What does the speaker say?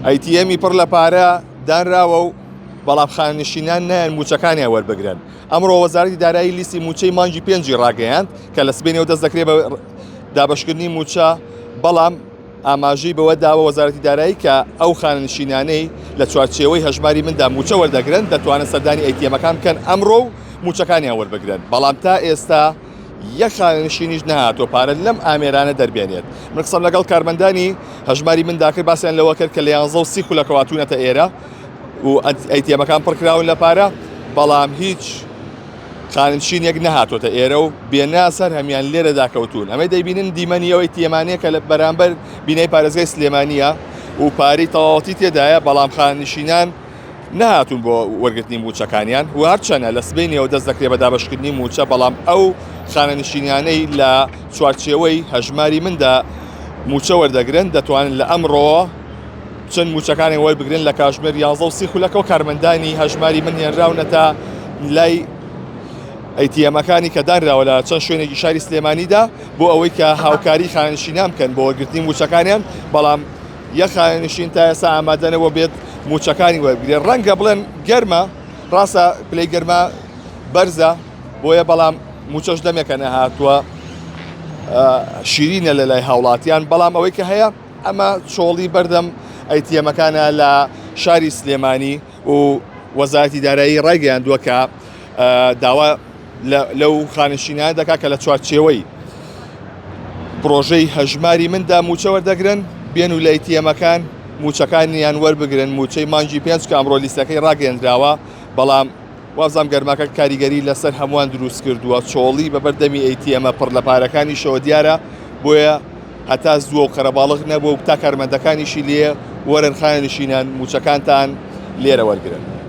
ئەیتیەمی پڕ لە پارە دانراوە و بەڵام خانشینان نیان موچەکانیان وەربگرن. ئەمڕۆ وەزارەتی دارایی لیستی موچەی مانگی 5 ڕاگەیاند کە لە سبەینەوە دەست دەکرێت بە دابەشکردنی موچە، بەڵام ئاماژەی بەوە داوە وەزارەتی دارایی کە ئەو خانشینانەی لە چوارچێوەی هەژماری مندا موچە وەردەگرن دەتوانن سەردانی ئەیتیەمەکان بکەن ئەمڕۆ و موچەکانیان وەربگرن، بەڵام تا ئێستا یەک خانشینیش نەهاتۆ پارە لەم ئامێرانە دەربێنێت. من قسەم لەگەڵ کارمەندانی هەژماری مندا کرد، باسییان لەوە کرد کە لە 11 خولەکە هاتوونەتە ئێرە و ئەیتیەمەکان پڕکراون لە پارە، بەڵام هیچ خانشینێک نەهاتۆتە ئێرە و بێناسەر هەمیان لێرە داکەوتون. ئەمە دەیبینن دیمەنیەوەی ئەیتیەمانەیە کە لە بەرامبەر بینەی پارێزگای سلێمانیە و پارەی تەواوەتی تێدایە، بەڵام خانشینان نهاتون بۆ وەرگرتنی موچەکانیان و هەرچەنە لە سبەینەوە دەست دەکرێت بە دابەشکردنی موچە، بەڵام ئەو خانشینانەی لە چوارچێوەی هەژماری مندا موچە وەردەگرن دەتوانن لە ئەمڕۆ چەند موچەکانی وەربگرن لە کاتژمێر 11 خولەکە و کارمەندانی هەژماری من هێنراونەتە لای ئەیتیەمەکانی کە دانراوە لە چەند شوێنێکی شاری سلێمانیدا بۆ ئەوەی کە هاوکاری خانشینان بکەن بۆ وەرگرتنی موچەکانیان، بەڵام یەک خانشین تا ئێستا ئامادەنەوە بێت موچەکانی وەربگرێت. ڕەنگە بڵێن گەرمە، ڕاستە پلەی گەرمە بەرزە بۆیە، بەڵام موچەش دەمێکە نەهاتووە شیرینە لە لای هاوڵاتیان، بەڵام ئەوەی کە هەیە ئەمە چۆڵی بەردەم ئەیتیەمەکانە لە شاری سلێمانی و وەزارەتی دارایی ڕایگەیاندووە کە داوا لەو خانشینانە دەکات کە لە چوارچێوەی پرۆژەی هەژماری مندا موچە وەردەگرن بێن و لە ئەیتیەمەکان موچەکانیان وەربگرن موچەی مانگی 5 کە ئەمڕۆ لیستەکەی ڕاگەیاندراوە، بەڵام وازام گەرماکە کاریگەری لەسەر هەمووان دروست کردووە، چۆڵی بە بەردەمی ئەیتیەمە پڕ لە پارەکانی شەوە دیارە، بۆیە هەتا زووە و قەرەباڵغ نەبوو و تا کارمەندەکانیشی لێ وەرن خانشینان موچەکانتان لێرە وەرگرن.